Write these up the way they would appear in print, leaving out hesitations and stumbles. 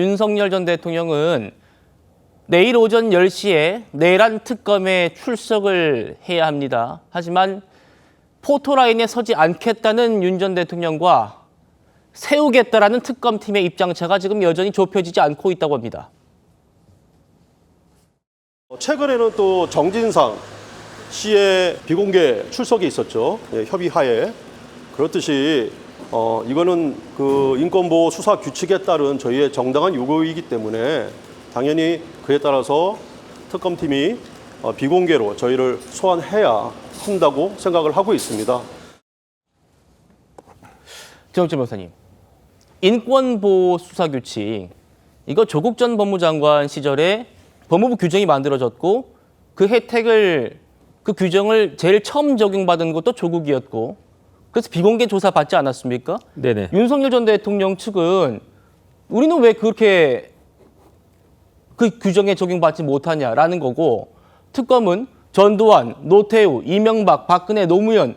윤석열 전 대통령은 내일 오전 10시에 내란 특검에 출석을 해야 합니다. 하지만 포토라인에 서지 않겠다는 윤 전 대통령과 세우겠다라는 특검팀의 입장차가 지금 여전히 좁혀지지 않고 있다고 합니다. 최근에는 또 정진상 씨의 비공개 출석이 있었죠. 예, 협의하에. 그렇듯이 이거는 그 인권보호 수사 규칙에 따른 저희의 정당한 요구이기 때문에 당연히 그에 따라서 특검팀이 비공개로 저희를 소환해야 한다고 생각을 하고 있습니다. 정옥진 변호사님, 인권보호 수사 규칙 이거 조국 전 법무장관 시절에 법무부 규정이 만들어졌고 그 혜택을 그 규정을 제일 처음 적용받은 것도 조국이었고 그래서 비공개 조사 받지 않았습니까? 네네. 윤석열 전 대통령 측은 우리는 왜 그렇게 그 규정에 적용받지 못하냐라는 거고 특검은 전두환, 노태우, 이명박, 박근혜, 노무현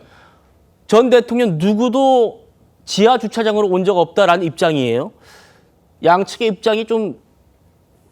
전 대통령 누구도 지하 주차장으로 온 적 없다라는 입장이에요. 양측의 입장이 좀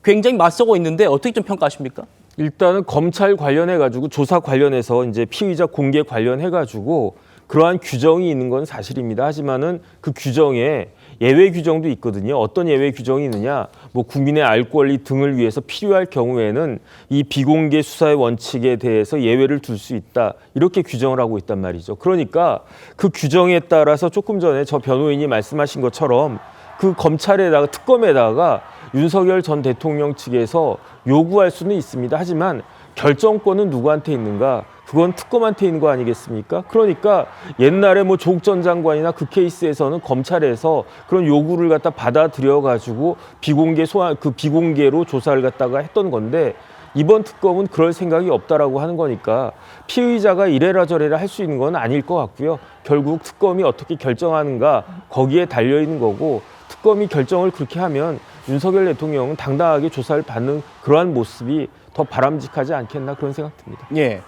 굉장히 맞서고 있는데 어떻게 좀 평가하십니까? 일단은 검찰 관련해가지고 조사 관련해서 이제 피의자 공개 관련해가지고 그러한 규정이 있는 건 사실입니다. 하지만은 그 규정에 예외 규정도 있거든요. 어떤 예외 규정이 있느냐? 뭐 국민의 알 권리 등을 위해서 필요할 경우에는 이 비공개 수사의 원칙에 대해서 예외를 둘 수 있다. 이렇게 규정을 하고 있단 말이죠. 그러니까 그 규정에 따라서 조금 전에 저 변호인이 말씀하신 것처럼 그 검찰에다가 특검에다가 윤석열 전 대통령 측에서 요구할 수는 있습니다. 하지만 결정권은 누구한테 있는가? 그건 특검한테 있는 거 아니겠습니까? 그러니까 옛날에 뭐 조국 전 장관이나 그 케이스에서는 검찰에서 그런 요구를 갖다 받아들여 가지고 비공개 소환 그 비공개로 조사를 갖다가 했던 건데 이번 특검은 그럴 생각이 없다라고 하는 거니까 피의자가 이래라 저래라 할 수 있는 건 아닐 것 같고요. 결국 특검이 어떻게 결정하는가 거기에 달려 있는 거고 특검이 결정을 그렇게 하면 윤석열 대통령은 당당하게 조사를 받는 그러한 모습이 더 바람직하지 않겠나 그런 생각 듭니다. 예.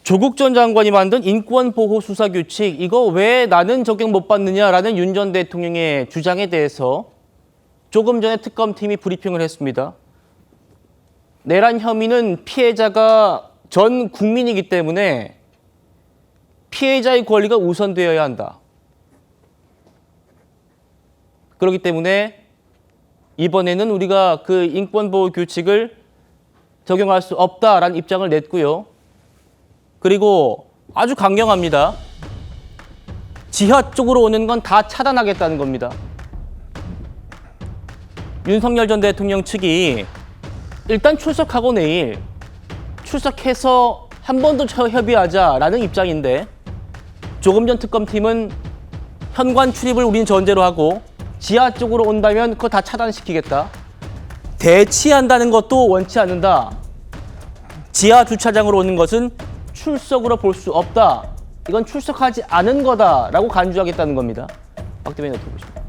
조국 전 장관이 만든 인권보호수사규칙 이거 왜 나는 적용 못 받느냐라는 윤 전 대통령의 주장에 대해서 조금 전에 특검팀이 브리핑을 했습니다. 내란 혐의는 피해자가 전 국민이기 때문에 피해자의 권리가 우선되어야 한다. 그렇기 때문에 이번에는 우리가 그 인권보호규칙을 적용할 수 없다라는 입장을 냈고요. 그리고 아주 강경합니다. 지하 쪽으로 오는 건 다 차단하겠다는 겁니다. 윤석열 전 대통령 측이 일단 출석하고 내일 출석해서 한 번 더 협의하자라는 입장인데 조금 전 특검팀은 현관 출입을 우리는 전제로 하고 지하 쪽으로 온다면 그거 다 차단시키겠다. 대치한다는 것도 원치 않는다. 지하 주차장으로 오는 것은 출석으로 볼 수 없다. 이건 출석하지 않은 거다라고 간주하겠다는 겁니다. 박 대변인 어떻게 보십니까?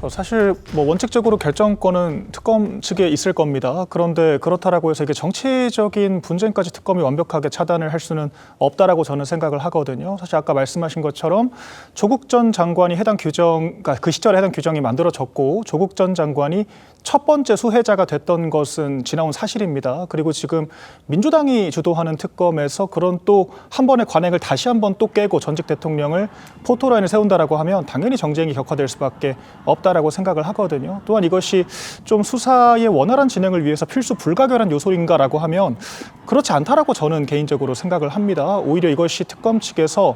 사실 뭐 원칙적으로 결정권은 특검 측에 있을 겁니다. 그런데 그렇다라고 해서 이게 정치적인 분쟁까지 특검이 완벽하게 차단을 할 수는 없다라고 저는 생각을 하거든요. 사실 아까 말씀하신 것처럼 조국 전 장관이 해당 규정, 그러니까 그 시절에 해당 규정이 만들어졌고 조국 전 장관이 첫 번째 수혜자가 됐던 것은 지나온 사실입니다. 그리고 지금 민주당이 주도하는 특검에서 그런 또 한 번의 관행을 다시 한 번 또 깨고 전직 대통령을 포토라인을 세운다라고 하면 당연히 정쟁이 격화될 수밖에 없다라고 생각을 하거든요. 또한 이것이 좀 수사의 원활한 진행을 위해서 필수 불가결한 요소인가라고 하면 그렇지 않다라고 저는 개인적으로 생각을 합니다. 오히려 이것이 특검 측에서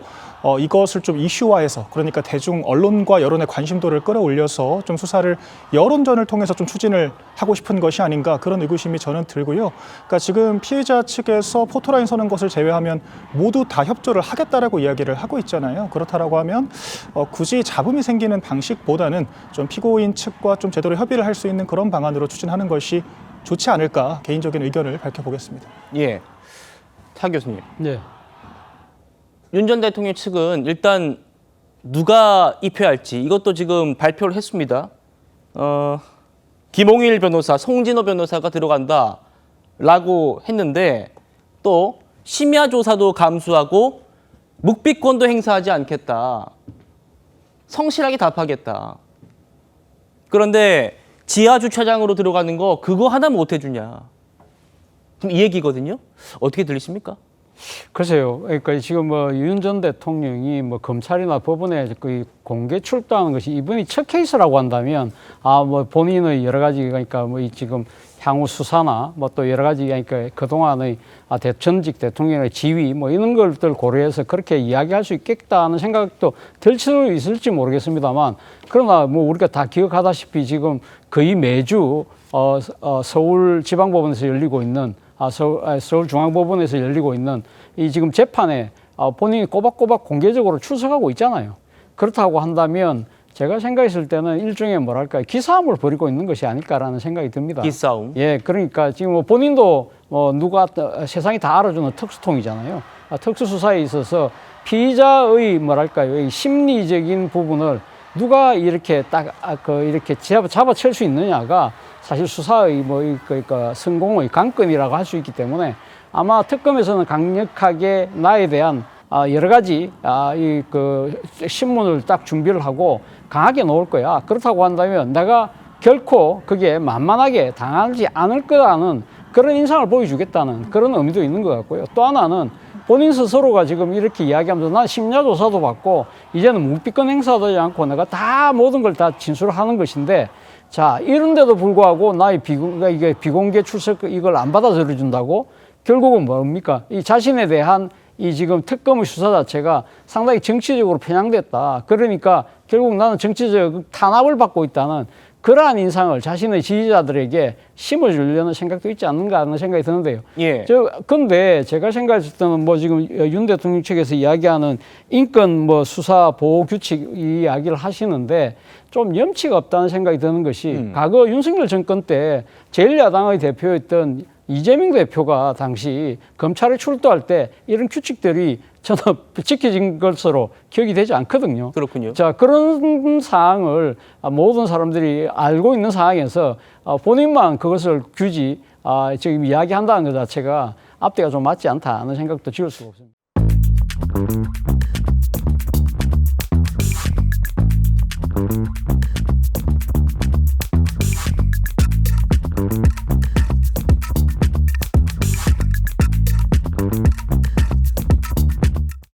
이것을 좀 이슈화해서 그러니까 대중 언론과 여론의 관심도를 끌어올려서 좀 수사를 여론전을 통해서 좀 추진을 하고 싶은 것이 아닌가 그런 의구심이 저는 들고요. 그러니까 지금 피해자 측에서 포토라인 서는 것을 제외하면 모두 다 협조를 하겠다라고 이야기를 하고 있잖아요. 그렇다라고 하면 굳이 잡음이 생기는 방식보다는 좀 피고인 측과 좀 제대로 협의를 할 수 있는 그런 방안으로 추진하는 것이 좋지 않을까 개인적인 의견을 밝혀보겠습니다. 예, 타 교수님. 네. 윤 전 대통령 측은 일단 누가 입회할지 이것도 지금 발표를 했습니다. 김홍일 변호사, 송진호 변호사가 들어간다라고 했는데 또 심야 조사도 감수하고 묵비권도 행사하지 않겠다. 성실하게 답하겠다. 그런데 지하 주차장으로 들어가는 거 그거 하나 못 해주냐. 지금 이 얘기거든요. 어떻게 들리십니까? 글쎄요. 그러니까 지금 뭐 윤 전 대통령이 뭐 검찰이나 법원에 그 공개 출두하는 것이 이번이 첫 케이스라고 한다면 뭐 본인의 여러 가지 그러니까 뭐 이 지금 향후 수사나 뭐 또 여러 가지 그러니까 그동안의 전직 대통령의 지위 뭐 이런 것들 고려해서 그렇게 이야기할 수 있겠다는 생각도 들 수도 있을지 모르겠습니다만 그러나 뭐 우리가 다 기억하다시피 지금 거의 매주 서울지방법원에서 열리고 있는 서울중앙법원에서 열리고 있는 이 지금 재판에 본인이 꼬박꼬박 공개적으로 출석하고 있잖아요. 그렇다고 한다면 제가 생각했을 때는 일종의 뭐랄까 기싸움을 벌이고 있는 것이 아닐까라는 생각이 듭니다. 기싸움. 예, 그러니까 지금 뭐 본인도 누가 세상이 다 알아주는 특수통이잖아요. 특수수사에 있어서 피의자의 뭐랄까요, 이 심리적인 부분을 누가 이렇게 딱 이렇게 잡아챌 수 있느냐가 사실 수사의 그러니까 성공의 관건이라고 할 수 있기 때문에 아마 특검에서는 강력하게 나에 대한 여러 가지 그 신문을 딱 준비를 하고 강하게 놓을 거야. 그렇다고 한다면 내가 결코 그게 만만하게 당하지 않을 거라는 그런 인상을 보여주겠다는 그런 의미도 있는 것 같고요. 또 하나는 본인 스스로가 지금 이렇게 이야기하면서 난 심야조사도 받고 이제는 묵비권 행사도 하지 않고 내가 다 모든 걸 다 진술을 하는 것인데 자, 이런데도 불구하고 나의 이게 비공개 출석 이걸 안 받아들여 준다고 결국은 뭡니까? 이 자신에 대한 이 지금 특검의 수사 자체가 상당히 정치적으로 편향됐다. 그러니까 결국 나는 정치적 탄압을 받고 있다는 그러한 인상을 자신의 지지자들에게 심어주려는 생각도 있지 않는가 하는 생각이 드는데요. 예. 근데 제가 생각했을 때는 뭐 지금 윤 대통령 측에서 이야기하는 인권 뭐 수사 보호 규칙 이 이야기를 하시는데 좀 염치가 없다는 생각이 드는 것이 과거 윤석열 정권 때 제1야당의 대표였던 이재명 대표가 당시 검찰에 출두할 때 이런 규칙들이 저는 지켜진 것으로 기억이 되지 않거든요. 그렇군요. 자, 그런 사항을 모든 사람들이 알고 있는 상황에서 본인만 그것을 굳이 지금 이야기한다는 것 자체가 앞뒤가 좀 맞지 않다는 생각도 지울 수가 없습니다.